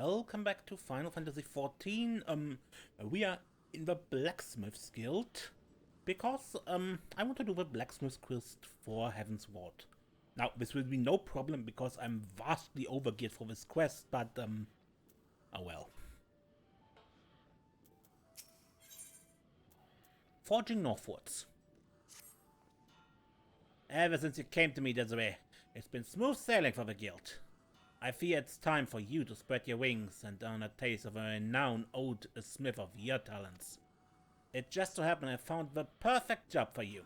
Welcome back to Final Fantasy XIV. We are in the Blacksmith Guild because I want to do the Blacksmith quest for Heaven's Ward. Now, this will be no problem because I'm vastly overgeared for this quest, but oh well. Forging northwards. Ever since you came to me, Desiree, it's been smooth sailing for the guild. I fear it's time for you to spread your wings and earn a taste of a renowned old smith of your talents. It just so happened I found the perfect job for you,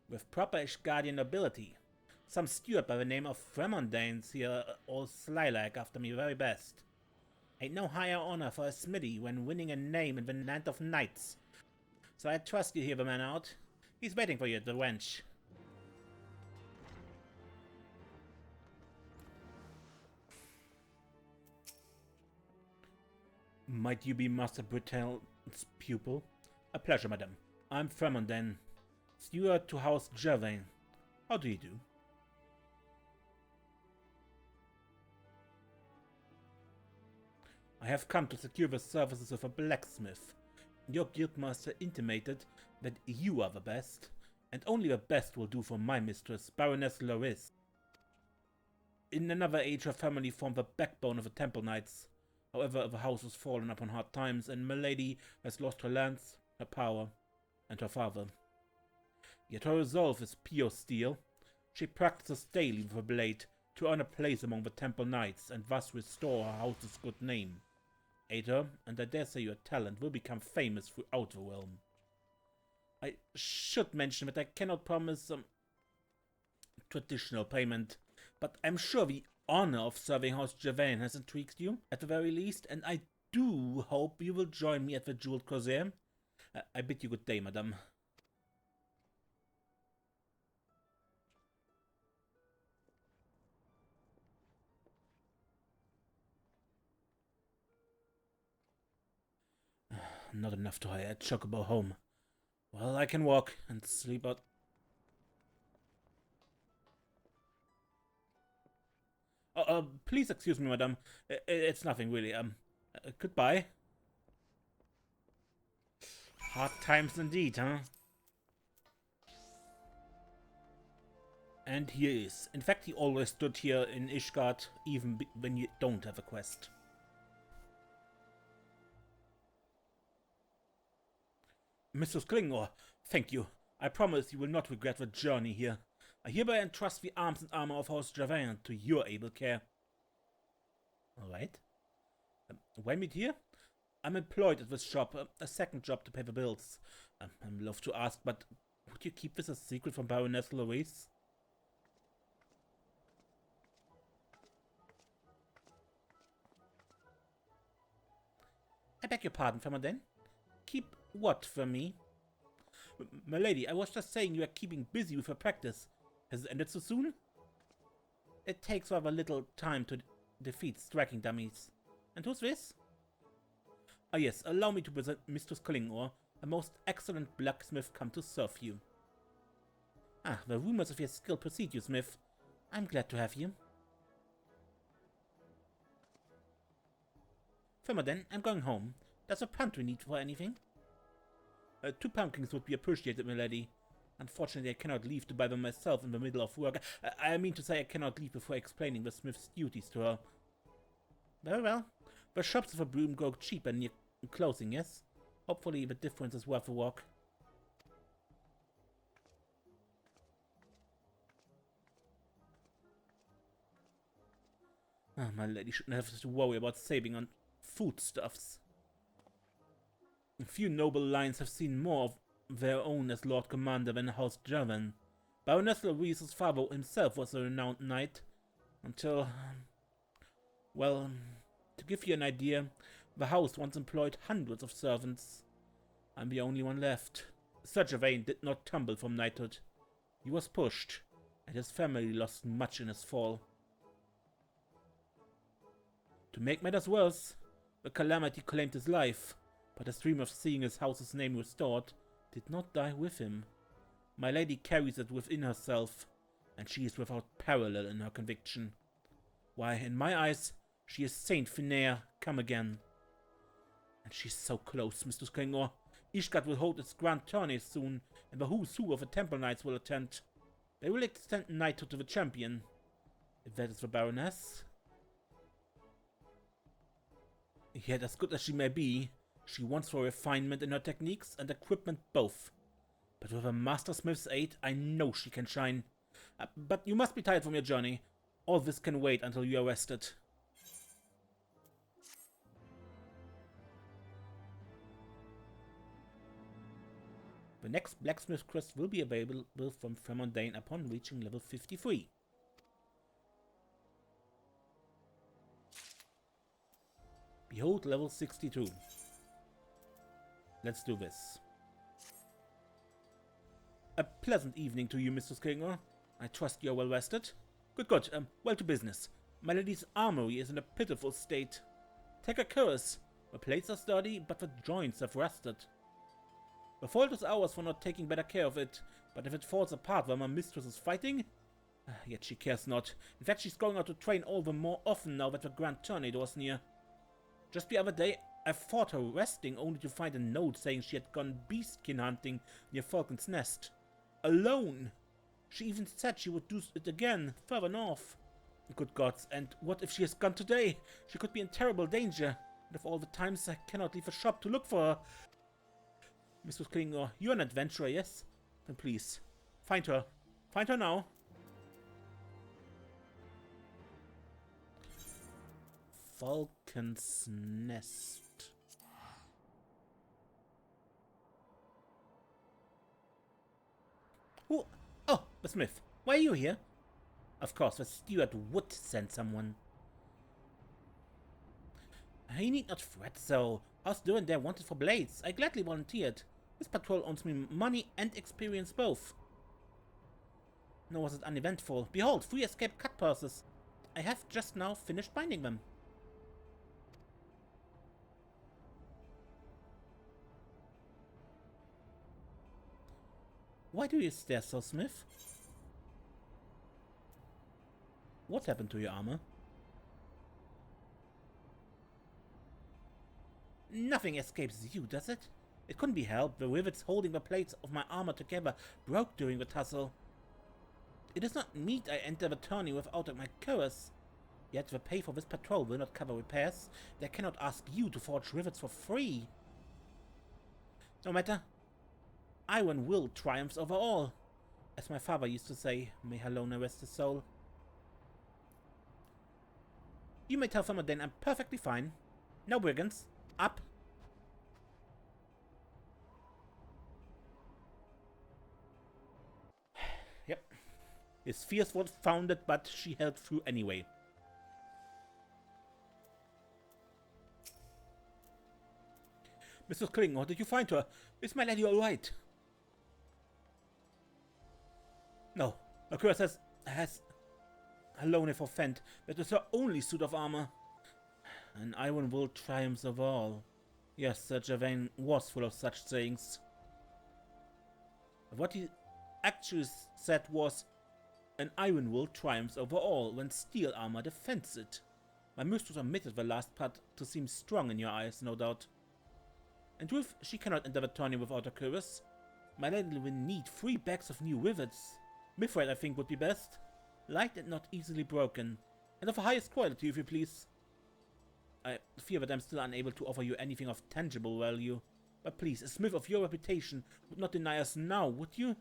with proper Ishgardian nobility. Some steward by the name of Fremondane's here, all sly-like after me very best. Ain't no higher honor for a smithy when winning a name in the land of knights. So I trust you hear the man out. He's waiting for you at the wench. Might you be Master Britel's pupil? A pleasure, madam. I'm Fremondane, steward to House XIV. How do you do? I have come to secure the services of a blacksmith. Your guildmaster intimated that you are the best, and only the best will do for my mistress, Baroness Loris. In another age, her family formed the backbone of the Temple Knights. However, the house has fallen upon hard times, and Milady has lost her lands, her power, and her father. Yet her resolve is pure steel. She practices daily with her blade to earn a place among the Temple Knights, and thus restore her house's good name. Aid her, and I dare say your talent will become famous throughout the realm. I should mention that I cannot promise traditional payment, but I'm sure the honor of serving House XIV has intrigued you, at the very least, and I do hope you will join me at the Jeweled Corsair. I bid you good day, madam. Not enough to hire a chocobo home. Well, I can walk and sleep out. Please excuse me, madam. It's nothing really. Goodbye. Hard times indeed, huh? And he is. In fact, he always stood here in Ishgard, even when you don't have a quest. Mrs. Klingor, thank you. I promise you will not regret the journey here. I hereby entrust the arms and armor of House XIV to your able care. Alright. Why meet here? I'm employed at this shop, a second job to pay the bills. I'm loath to ask, but would you keep this a secret from Baroness Louise? I beg your pardon, Femodin. Keep what from me? My lady, I was just saying you are keeping busy with your practice. Has it ended so soon? It takes rather little time to defeat striking dummies. And who's this? Ah yes, allow me to present Mistress Klingor, a most excellent blacksmith come to serve you. Ah, the rumors of your skill precede you, Smith. I'm glad to have you. Firmaden, I'm going home. Does the pantry need for anything? 2 pumpkins would be appreciated, milady. Unfortunately, I cannot leave to buy them myself in the middle of work. I mean to say I cannot leave before explaining the smith's duties to her. Very well. The shops of a broom go cheaper near closing, yes? Hopefully the difference is worth a walk. Ah, my lady shouldn't have to worry about saving on foodstuffs. A few noble lines have seen more of their own as Lord Commander than House XIV. Baroness Louise's father himself was a renowned knight, until... well, to give you an idea, the house once employed hundreds of servants. I'm the only one left. Sir Gervain did not tumble from knighthood. He was pushed, and his family lost much in his fall. To make matters worse, the calamity claimed his life, but his dream of seeing his house's name restored did not die with him. My lady carries it within herself, and she is without parallel in her conviction. Why, in my eyes, she is Saint Finnair, come again. And she's so close, Mr. Skingor. Ishgard will hold its grand tourney soon, and the who's who of the Temple Knights will attend. They will extend knighthood to the champion. If that is the Baroness. Yet as good as she may be, she wants for refinement in her techniques and equipment both. But with a Mastersmith's aid, I know she can shine. But you must be tired from your journey. All this can wait until you are rested. The next Blacksmith quest will be available from Fremondane upon reaching level 53. Behold level 62. Let's do this. A pleasant evening to you, Mr. Skingor. I trust you are well rested. Good. Well to business. My lady's armory is in a pitiful state. Take a curse. The plates are sturdy, but the joints have rusted. The fault is ours for not taking better care of it, but if it falls apart while my mistress is fighting... Yet she cares not. In fact, she's going out to train all the more often now that the Grand Tourney draws near. Just the other day, I fought her resting only to find a note saying she had gone beastkin hunting near Falcon's Nest. Alone! She even said she would do it again, further north. Good gods, and what if she has gone today? She could be in terrible danger, and of all the times I cannot leave the shop to look for her. Mr. Klingor, you're an adventurer, yes? Then please, find her. Find her now. Falcon's Nest. Who? Oh, the smith. Why are you here? Of course, the steward would send someone. You need not fret so. Us doing there wanted for blades. I gladly volunteered. This patrol owns me money and experience both. Nor was it uneventful. Behold, 3 escaped cut purses. I have just now finished binding them. Why do you stare so, Smith? What happened to your armor? Nothing escapes you, does it? It couldn't be helped. The rivets holding the plates of my armor together broke during the tussle. It is not meet I enter the tourney without my cuirass. Yet the pay for this patrol will not cover repairs. They cannot ask you to forge rivets for free. No matter. Iron will triumphs over all. As my father used to say, may Halona rest his soul. You may tell Fremondane I'm perfectly fine. No brigands. Up. Yep. His fears were founded, but she held through anyway. Mrs. Klingor, did you find her? Is my lady alright? No. Her curse has alone for Fent. That is her only suit of armor. An iron will triumphs over all. Yes, Sir Gervain was full of such sayings. But what he actually said was, an iron will triumphs over all when steel armor defends it. My mistress omitted the last part to seem strong in your eyes, no doubt. And if she cannot enter the tourney without a cuirass, my lady will need 3 bags of new rivets. Mithrite, I think, would be best. Light and not easily broken. And of the highest quality, if you please. I fear that I'm still unable to offer you anything of tangible value. But please, a smith of your reputation would not deny us now, would you?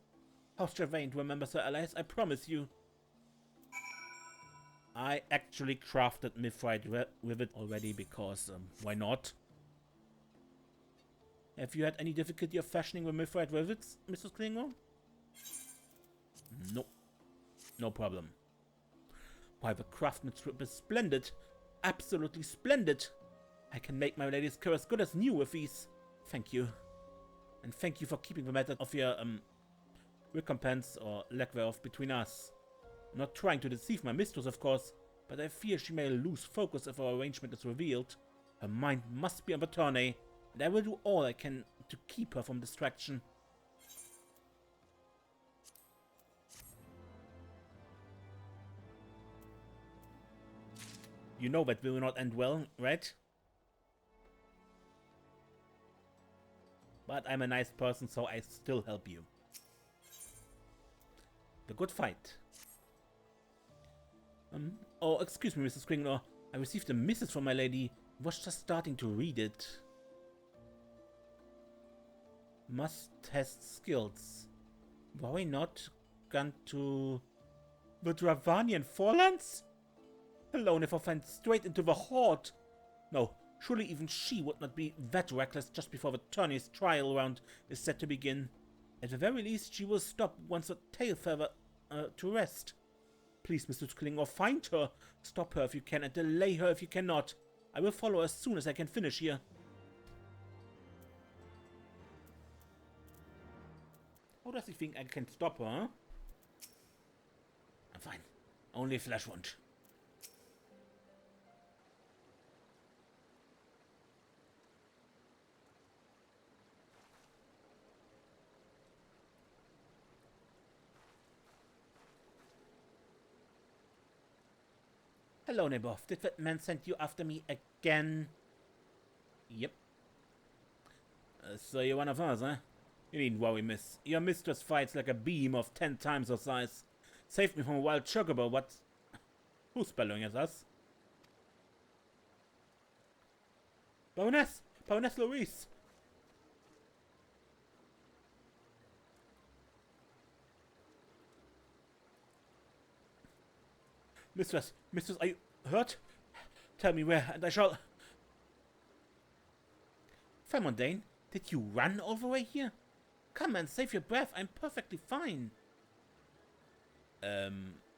House Gervain to remember Sir Allies, I promise you. I actually crafted Mithrite rivet already because, why not? Have you had any difficulty of fashioning the Mithrite rivets, Mrs. Klingor? No. No problem. Why, the craftsmanship is splendid. Absolutely splendid. I can make my lady's curse as good as new with these. Thank you. And thank you for keeping the matter of your, recompense or lack thereof between us. I'm not trying to deceive my mistress, of course, but I fear she may lose focus if our arrangement is revealed. Her mind must be on the tourney, and I will do all I can to keep her from distraction. You know that will not end well, right? But I'm a nice person, so I still help you. The good fight. Oh, excuse me, Mrs. Kringler. I received a message from my lady. Was just starting to read it. Must test skills. Why not? Gone to the Dravanian Forelands? Alone if I went straight into the Horde. No, surely even she would not be that reckless just before the tourney's trial round is set to begin. At the very least, she will stop once the tail feather to rest. Please, Mr. Klinger, find her. Stop her if you can and delay her if you cannot. I will follow as soon as I can finish here. How does he think I can stop her, huh? I'm fine. Only a flesh wound. Hello, Nebov. Did that man send you after me again? Yep. So you're one of us, huh? You needn't worry, miss. Your mistress fights like a beam of 10 times her size. Saved me from a wild chocobo, what? Who's bellowing at us? Baroness! Baroness Louise! Mistress, are you hurt? Tell me where, and I shall... Femondane, did you run all the way here? Come and save your breath, I'm perfectly fine.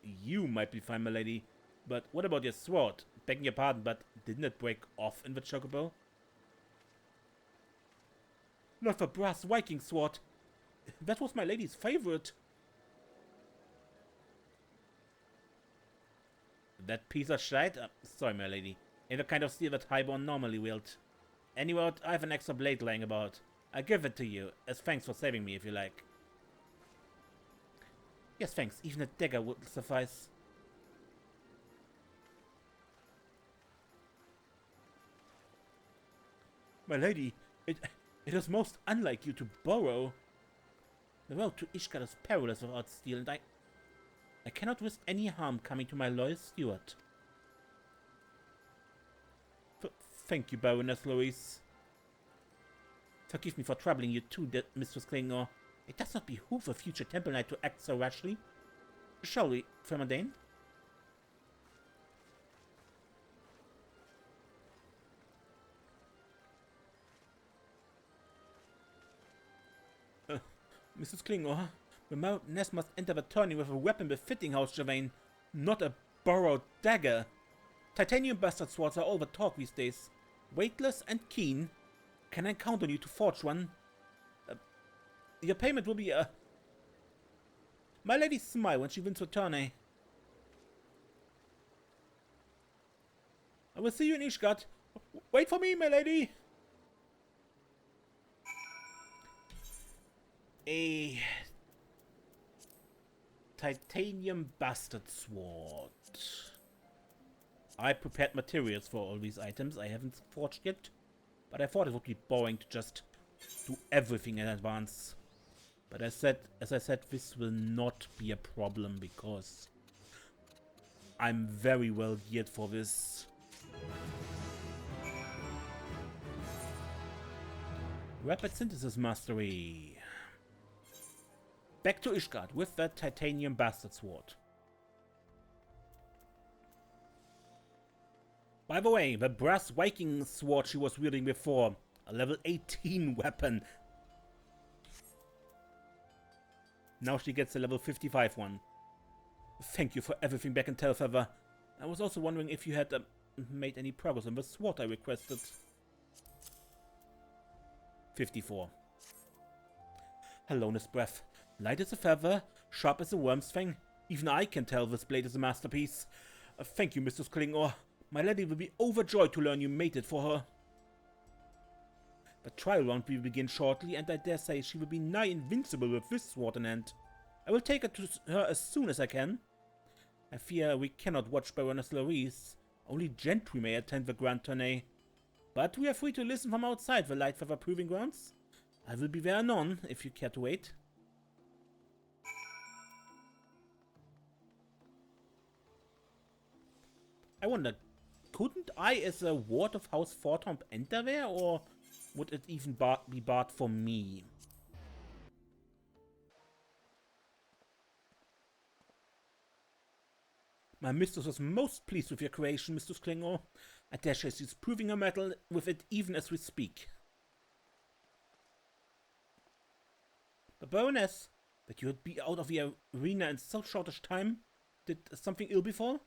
You might be fine, my lady. But what about your sword? Begging your pardon, but didn't it break off in the chocobo? Not the brass Viking sword. That was my lady's favorite. That piece of shite? Sorry, my lady. Ain't the kind of steel that highborn normally wield. Anyway, I have an extra blade lying about. I'll give it to you, as thanks for saving me, if you like. Yes, thanks. Even a dagger would suffice. My lady, it is most unlike you to borrow. The road to Ishgard is perilous without steel, and I cannot risk any harm coming to my loyal steward. Thank you, Baroness Louise. Forgive me for troubling you too, Mistress Klinger. It does not behoove a future Temple Knight to act so rashly. Shall we, Femondane? Mrs. Klinger, the Baroness must enter the tourney with a weapon befitting House Gervain, not a borrowed dagger. Titanium bastard swords are all the talk these days. Weightless and keen. Can I count on you to forge one? Your payment will be My lady smile when she wins the tourney. I will see you in Ishgard. Wait for me, my lady. A titanium bastard sword. I prepared materials for all these items. I haven't forged yet, but I thought it would be boring to just do everything in advance. But as I said, this will not be a problem because I'm very well geared for this. Rapid synthesis mastery. Back to Ishgard with that titanium bastard sword. By the way, the brass Viking sword she was wielding before, a level 18 weapon. Now she gets a level 55 one. Thank you for everything back in Telfeather. I was also wondering if you had made any progress on the sword I requested. 54. Alone as breath. Light as a feather, sharp as a worm's fang. Even I can tell this blade is a masterpiece. Thank you, Mistress Klinger. My lady will be overjoyed to learn you made it for her. The trial round will begin shortly, and I dare say she will be nigh invincible with this sword in hand. I will take her to her as soon as I can. I fear we cannot watch Baroness Louise. Only gentry may attend the Grand Tourney. But we are free to listen from outside the Lightfeather Proving Grounds. I will be there anon, if you care to wait. I wonder, couldn't I, as a ward of House Fortomp, enter there, or would it even be barred for me? My mistress was most pleased with your creation, Mistress Klingor. I dare say she's proving her mettle with it even as we speak. But Baroness, that you would be out of the arena in so shortish time? Did something ill befall?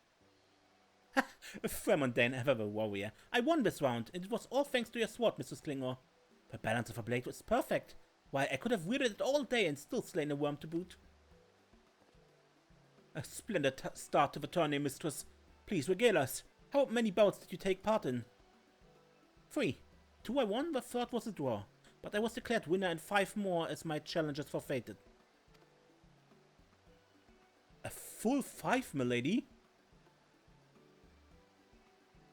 Ha! Fremondane, ever a warrior. I won this round, and it was all thanks to your sword, Mrs. Klingor. The balance of her blade was perfect. Why, I could have wielded it all day and still slain a worm to boot. A splendid start to the tourney, mistress. Please regale us. How many bouts did you take part in? 3. 2 I won, the third was a draw. But I was declared winner and 5 more as my challengers forfeited. A full 5, milady?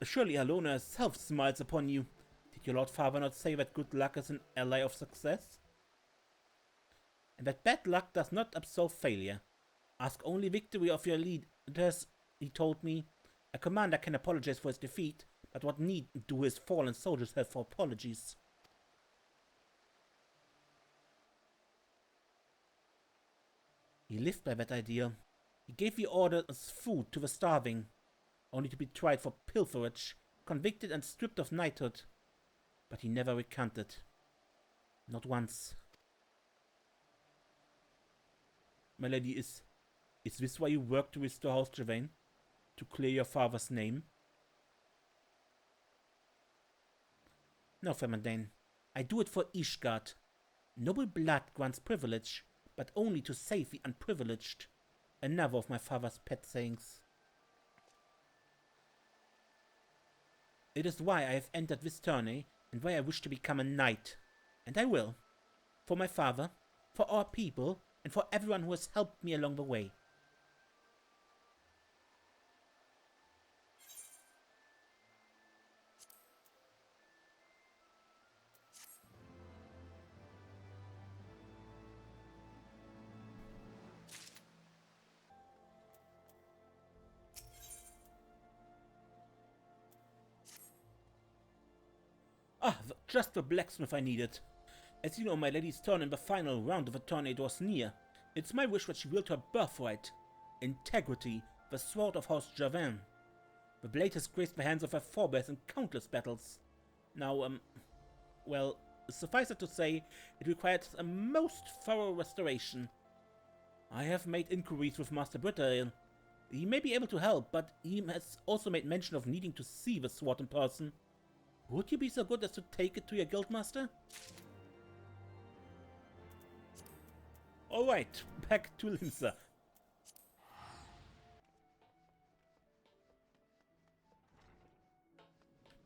Surely Alona herself smiles upon you. Did your lord father not say that good luck is an ally of success? And that bad luck does not absolve failure. Ask only victory of your leaders, he told me. A commander can apologize for his defeat, but what need do his fallen soldiers have for apologies? He lived by that ideal. He gave the orders food to the starving, only to be tried for pilferage, convicted and stripped of knighthood. But he never recanted. Not once. My lady, is this why you work to restore House Gervain? To clear your father's name? No, Fremondane. I do it for Ishgard. Noble blood grants privilege, but only to save the unprivileged. Another of my father's pet sayings. It is why I have entered this tourney, and why I wish to become a knight. And I will. For my father, for our people, and for everyone who has helped me along the way. Ah, just the blacksmith I needed. As you know, my lady's turn in the final round of the tourney was near. It's my wish that she wield her birthright. Integrity, the sword of House Gervain. The blade has graced the hands of her forebears in countless battles. Now, well, suffice it to say, it requires a most thorough restoration. I have made inquiries with Master Brittail. He may be able to help, but he has also made mention of needing to see the sword in person. Would you be so good as to take it to your guildmaster? Alright, back to Linza.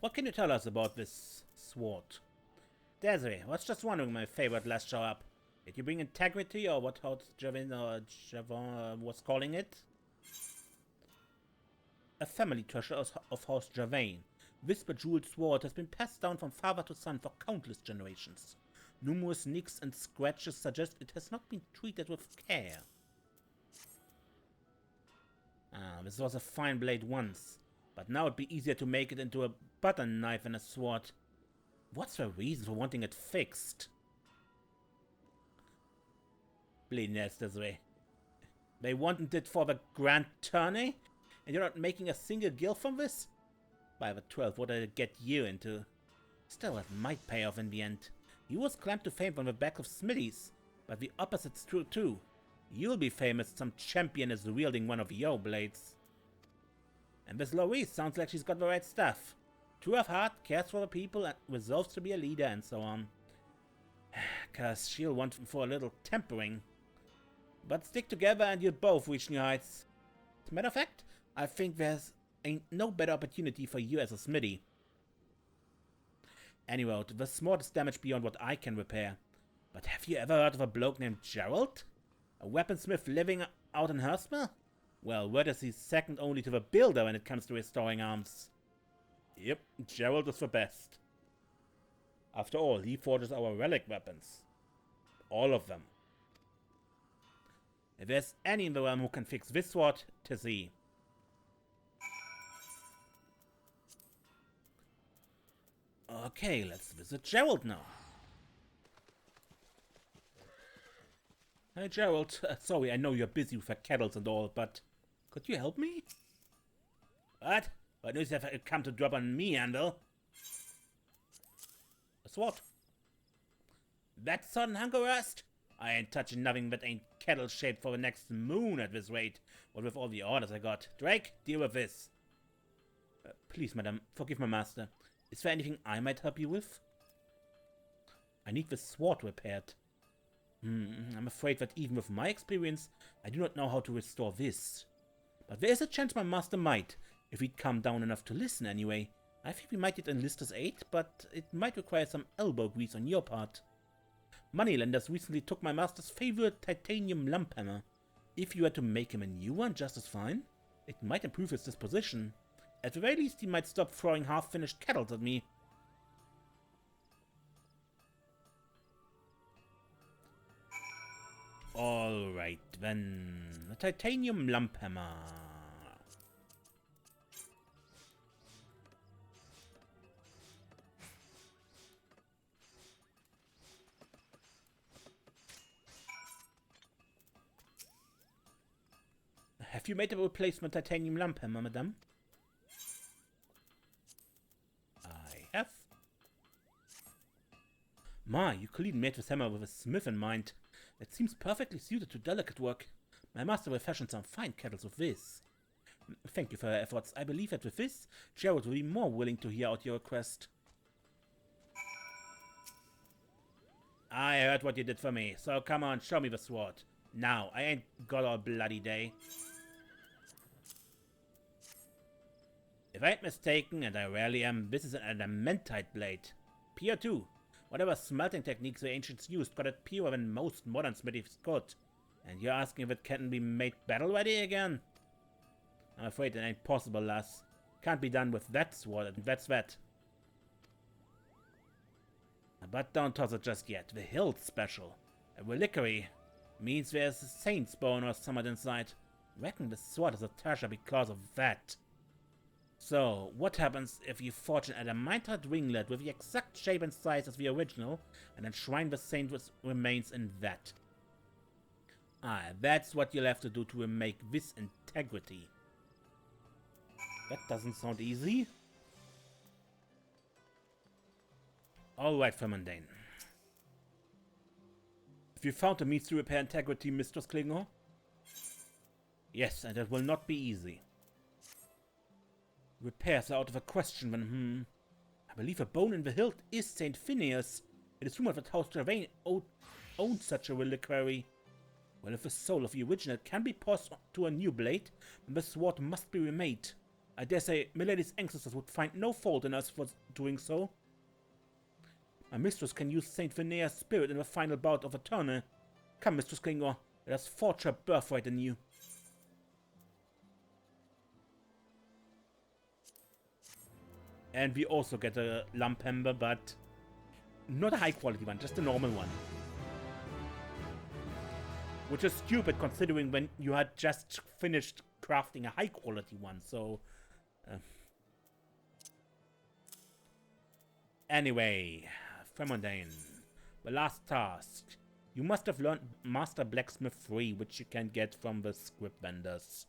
What can you tell us about this sword? Desiree, I was just wondering, my favorite last show up. Did you bring integrity, or what House Gervain or Javon was calling it? A family treasure of House Gervain. This bejeweled sword has been passed down from father to son for countless generations. Numerous nicks and scratches suggest it has not been treated with care. Ah, this was a fine blade once, but now it'd be easier to make it into a butter knife than a sword. What's the reason for wanting it fixed? Bleedness this way. They wanted it for the grand tourney? And you're not making a single gil from this? By the 12, what did it get you into? Still, it might pay off in the end. You was climbed to fame from the back of Smithies, but the opposite's true too. You'll be famous some champion is wielding one of your blades. And this Louise sounds like she's got the right stuff. True of heart, cares for the people, and resolves to be a leader, and so on. 'Cause she'll want for a little tempering. But stick together and you'll both reach new heights. As a matter of fact, I think there's ain't no better opportunity for you as a smithy. Anyway, the sword is damaged beyond what I can repair. But have you ever heard of a bloke named Gerald? A weaponsmith living out in Herspel? Well, word is he's second only to the builder when it comes to restoring arms. Yep, Gerald is the best. After all, he forges our relic weapons. all of them. If there's any in the realm who can fix this sword, 'tis he. Okay, let's visit Gerald now. Hi, Gerald. Sorry, I know you're busy with your kettles and all, but could you help me? What? What news have you come to drop on me, Andal? A sword. That sudden hunger rust? I ain't touching nothing that ain't kettle-shaped for the next moon at this rate, what with all the orders I got. Drake, deal with this. Please, madam, forgive my master. Is there anything I might help you with? I need the sword repaired. I'm afraid that even with my experience, I do not know how to restore this. But there is a chance my master might, if he'd come down enough to listen anyway. I think we might yet enlist his aid, but it might require some elbow grease on your part. Moneylenders recently took my master's favorite titanium lump hammer. If you were to make him a new one just as fine, it might improve his disposition. At the very least, he might stop throwing half-finished kettles at me. Alright, then. A titanium lump hammer. Have you made a replacement titanium lump hammer, madame? I have. My, you clearly made this hammer with a smith in mind. It seems perfectly suited to delicate work. My master will fashion some fine kettles with this. Thank you for your efforts. I believe that with this, Gerald will be more willing to hear out your request. I heard what you did for me, so come on, show me the sword. Now, I ain't got all bloody day. If I ain't mistaken, and I rarely am, this is an adamantite blade. Pure too. Whatever smelting techniques the ancients used got it purer than most modern smithies could. And you're asking if it can be made battle-ready again? I'm afraid it ain't possible, lass. Can't be done with that sword, and that's that. But don't toss it just yet. The Hilt special. A reliquary. Means there's a saint's bone or something inside. Reckon the sword is a treasure because of that. So, what happens if you forge an adamantite ringlet with the exact shape and size as the original, and enshrine the saint's remains in that? Ah, that's what you'll have to do to remake this integrity. That doesn't sound easy. Alright, Vermundane. Have you found the means to repair integrity, Mistress Klingor? Yes, and it will not be easy. Repairs are out of the question when, I believe a bone in the hilt is Saint Phineas. It is rumored that House Gervain owns such a reliquary. Well, if the soul of the original can be passed to a new blade, then the sword must be remade. I dare say Milady's ancestors would find no fault in us for doing so. My mistress can use Saint Phineas' spirit in the final bout of a tourney. Come, Mistress Klingor, let us forge her birthright anew. And we also get a lump hammer, but not a high quality one, just a normal one. Which is stupid considering when you had just finished crafting a high quality one, so... Anyway, Vermundane, the last task. You must have learned Master Blacksmith 3, which you can get from the script vendors.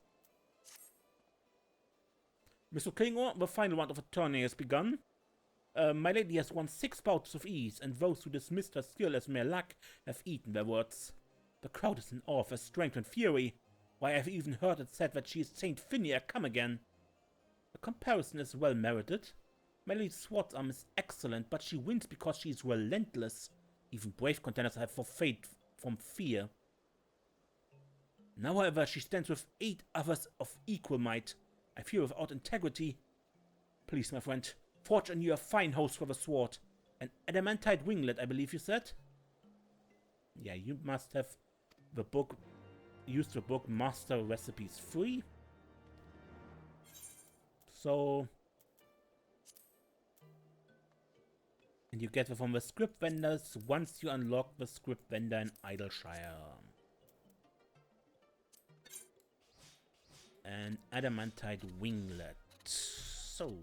Mr. Klingor, the final round of a tourney has begun. My lady has won 6 bouts with ease, and those who dismissed her skill as mere luck have eaten their words. The crowd is in awe of her strength and fury. Why, I've even heard it said that she is Saint Phineas come again. The comparison is well merited. My lady's sword arm is excellent, but she wins because she is relentless. Even brave contenders have forfeit from fear. Now, however, she stands with 8 others of equal might. I fear without integrity. Please, my friend, forge anew a fine host for the sword. An adamantite winglet, I believe you said? Yeah, you must have the book, used the book Master Recipes 3. So... And you get them from the script vendors once you unlock the script vendor in Idleshire. An adamantite winglet. So...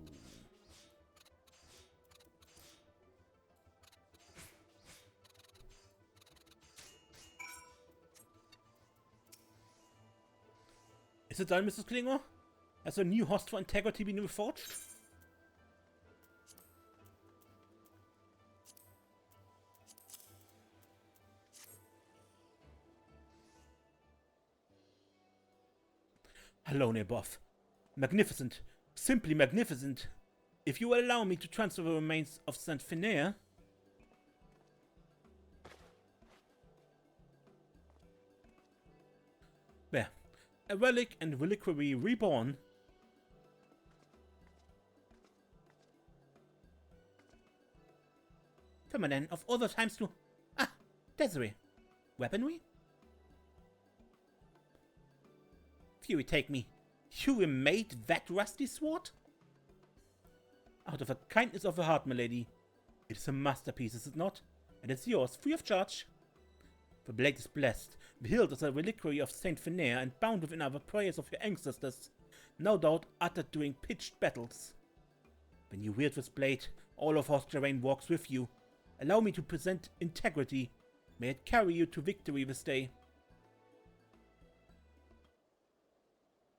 Is it done, Mrs. Klinger? Has a new host for integrity been reforged? Hello, Neboff. Magnificent. Simply magnificent. If you will allow me to transfer the remains of Saint Finnair... There. A relic and reliquary reborn. Feminine of other times to... Ah! Desiree. Weaponry? Fury take me. You remade that rusty sword? Out of the kindness of the heart, milady. It is a masterpiece, is it not? And it's yours, free of charge. The blade is blessed. The hilt is a reliquary of Saint Finnair and bound within our prayers of your ancestors, no doubt uttered during pitched battles. When you wield this blade, all of Host Geraint walks with you. Allow me to present integrity. May it carry you to victory this day.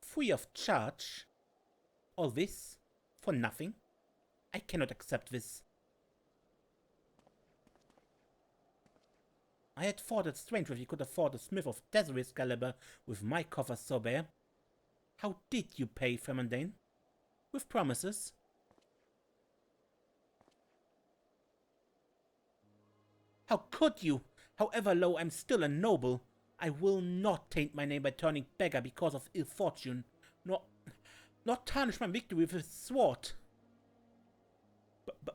Free of charge? All this? For nothing? I cannot accept this. I had thought it strange if you could afford a smith of Desiree's caliber with my coffers so bare. How did you pay, Femandane? With promises? How could you? However low, I'm still a noble. I will not taint my name by turning beggar because of ill fortune, nor tarnish my victory with a sword.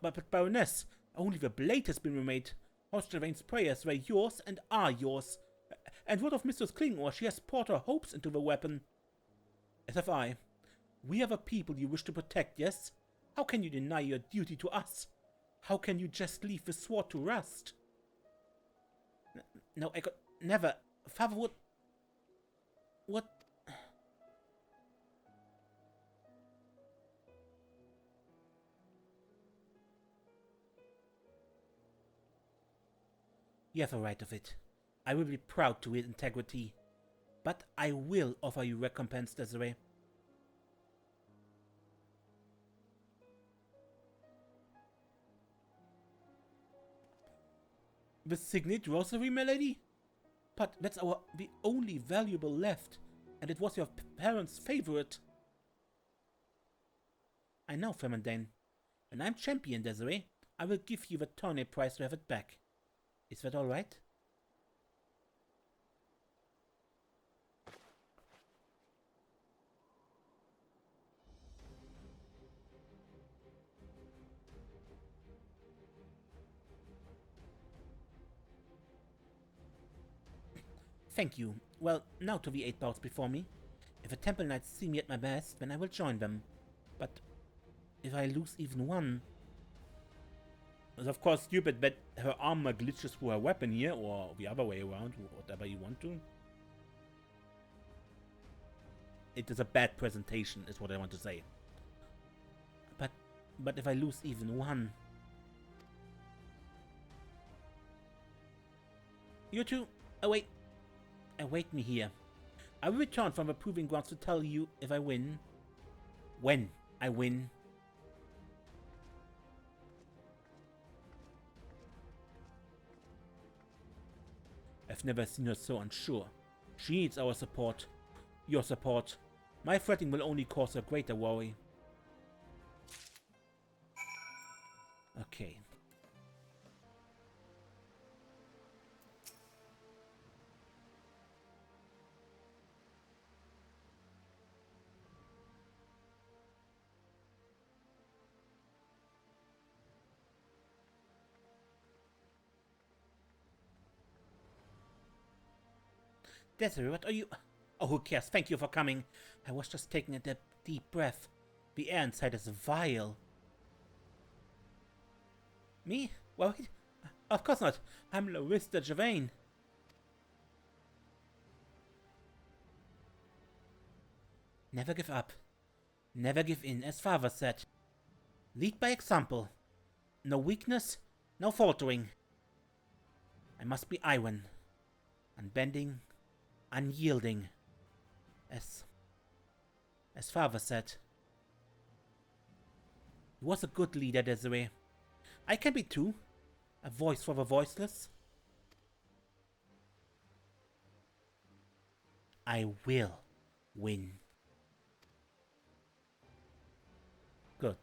But Baroness, only the blade has been remade. Host Geraint's prayers were yours and are yours. And what of Mistress Klingor? She has poured her hopes into the weapon. As have I. We are the people you wish to protect, yes? How can you deny your duty to us? How can you just leave the sword to rust? No, I could never. Father would... What? You have a right of it. I will be proud to wield integrity. But I will offer you recompense, Desiree. The signet rosary, milady? But that's the only valuable left, and it was your parents' favorite. I know, Femandane. When I'm champion, Desiree, I will give you the tourney prize to have it back. Is that all right? Thank you. Well, now to the 8 bouts before me. If the Temple Knights see me at my best, then I will join them. But if I lose even one... It's of course stupid that her armor glitches through her weapon here, or the other way around, whatever you want to. It is a bad presentation, is what I want to say. But if I lose even one... You two, await me here. I will return from the proving grounds to tell you if I win. When I win. I've never seen her so unsure. She needs our support. Your support. My fretting will only cause her greater worry. Okay. Desiree, what are you... Oh, who cares? Thank you for coming. I was just taking a deep breath. The air inside is vile. Me? Well, of course not. I'm Loris de Gervain. Never give up. Never give in, as father said. Lead by example. No weakness, no faltering. I must be iron. Unbending, unyielding. As father said. He was a good leader, Desiree. I can be too. A voice for the voiceless. I will win. Good.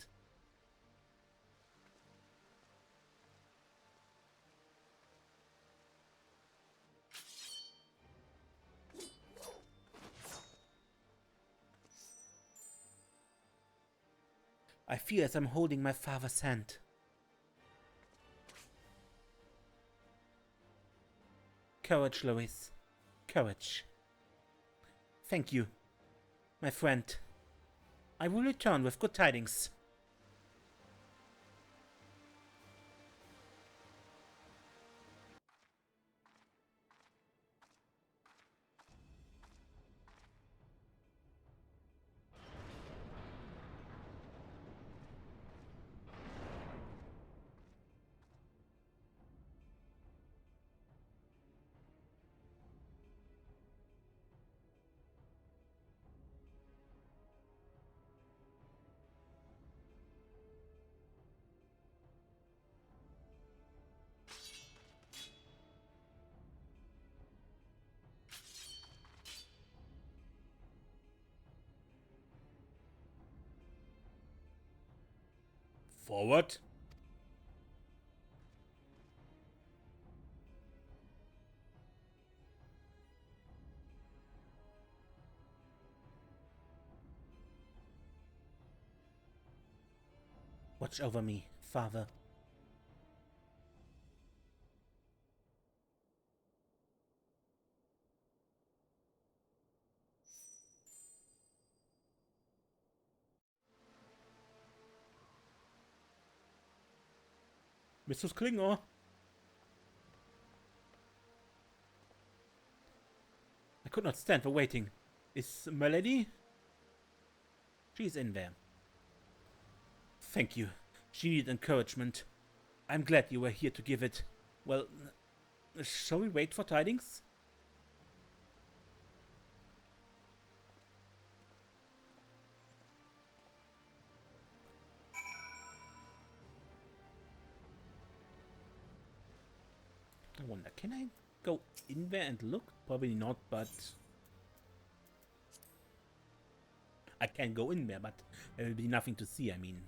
I feel as I'm holding my father's hand. Courage, Lois. Courage. Thank you, my friend. I will return with good tidings. Forward. Watch over me, father. Mrs. Klinger. I could not stand for waiting. Is Milady? She's in there. Thank you. She needed encouragement. I'm glad you were here to give it. Well, shall we wait for tidings? I wonder, can I go in there and look? Probably not, but I can go in there, but there will be nothing to see, I mean.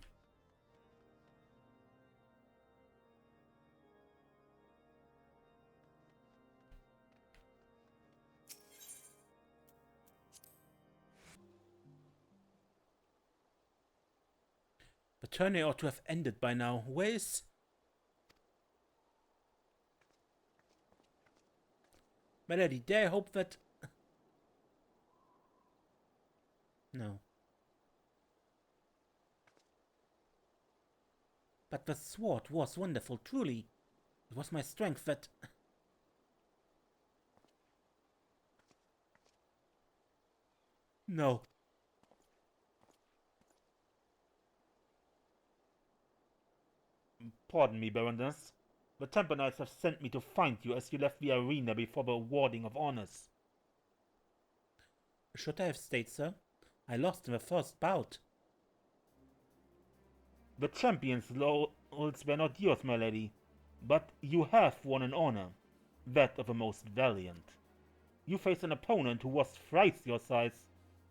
The tourney ought to have ended by now. Where is... Milady, dare I hope that... No. But the sword was wonderful, truly. It was my strength that... No. Pardon me, Baroness. The Temple Knights have sent me to find you as you left the arena before the awarding of honors. Should I have stayed, sir? I lost in the first bout. The champion's laurels were not yours, my lady, but you have won an honor, that of the most valiant. You faced an opponent who was thrice your size,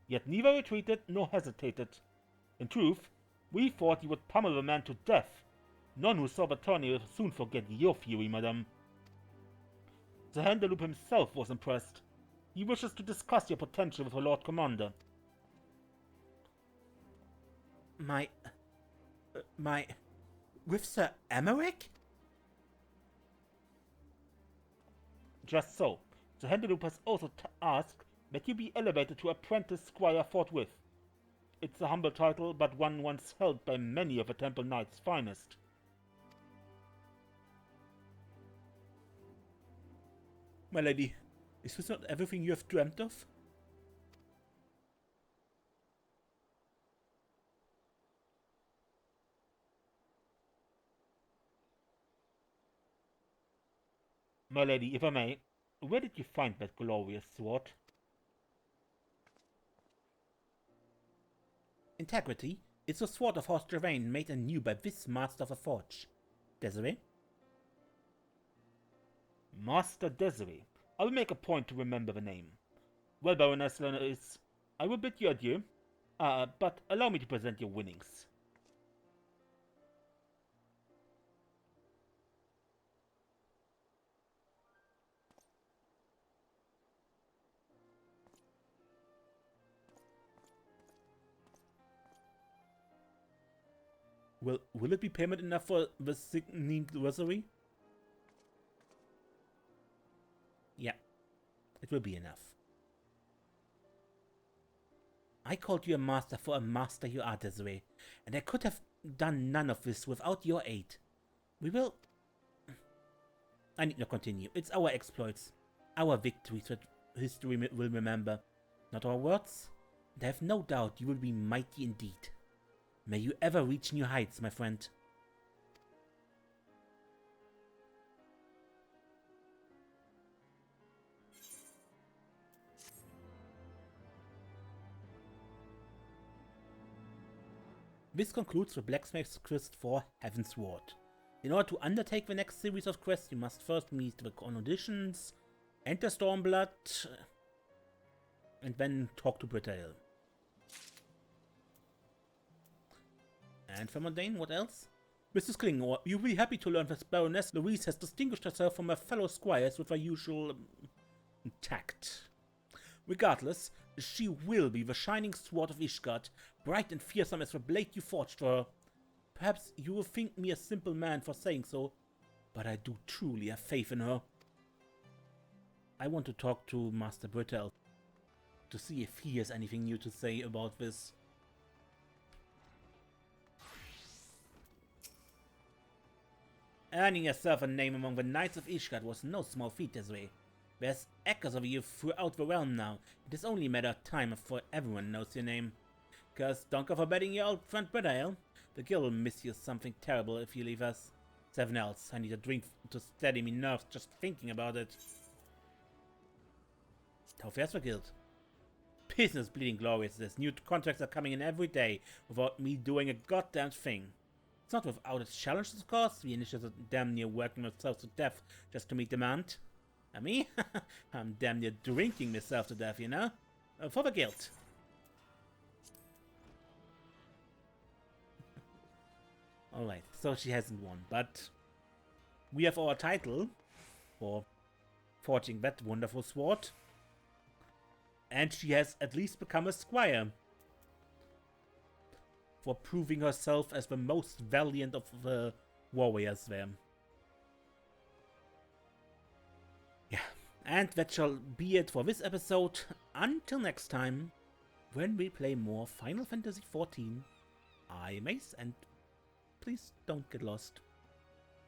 yet neither retreated nor hesitated. In truth, we thought you would pummel the man to death. None who saw the tourney will soon forget your fury, madame. The Handeloop himself was impressed. He wishes to discuss your potential with the Lord Commander. With Sir Emmerich? Just so. The Handeloop has also asked that you be elevated to apprentice squire forthwith. It's a humble title, but one once held by many of the Temple Knight's finest. My lady, is this not everything you have dreamt of? My lady, if I may, where did you find that glorious sword? Integrity. It's a sword of Horse Gervain made anew by this master of the forge. Desiree? Master Desiree. I will make a point to remember the name. Well, Baroness Loris, I will bid you adieu. But allow me to present your winnings. Will it be payment enough for the signing rosary? Yeah, it will be enough. I called you a master for a master you are, Desiree, and I could have done none of this without your aid. We will... I need not continue. It's our exploits, our victories that history will remember, not our words. And I have no doubt you will be mighty indeed. May you ever reach new heights, my friend. This concludes the Blacksmith's quest for Heaven's Ward. In order to undertake the next series of quests, you must first meet the conditions, enter Stormblood, and then talk to Brittael. And for mundane, what else? Mrs. Klingor, you'll be happy to learn that Baroness Louise has distinguished herself from her fellow squires with her usual tact. Regardless, she will be the shining sword of Ishgard, bright and fearsome as the blade you forged for her. Perhaps you will think me a simple man for saying so, but I do truly have faith in her. I want to talk to Master Brittael to see if he has anything new to say about this. Earning yourself a name among the Knights of Ishgard was no small feat, Desiree. There's echoes of you throughout the realm now. It is only a matter of time before everyone knows your name. Cause don't go forbidding your old friend Brittael. The guild will miss you something terrible if you leave us. Seven else, I need a drink to steady me nerves just thinking about it. How fares the guild? Business bleeding glorious. There's new contracts are coming in every day without me doing a goddamn thing. It's not without its challenges, of course. The initiatives are damn near working themselves to death just to meet demand. And me? I'm damn near drinking myself to death, you know? For the guild. Alright, so she hasn't won, but we have our title for forging that wonderful sword. And she has at least become a squire for proving herself as the most valiant of the warriors there. Yeah, and that shall be it for this episode. Until next time, when we play more Final Fantasy XIV, I'm Ace, and please don't get lost.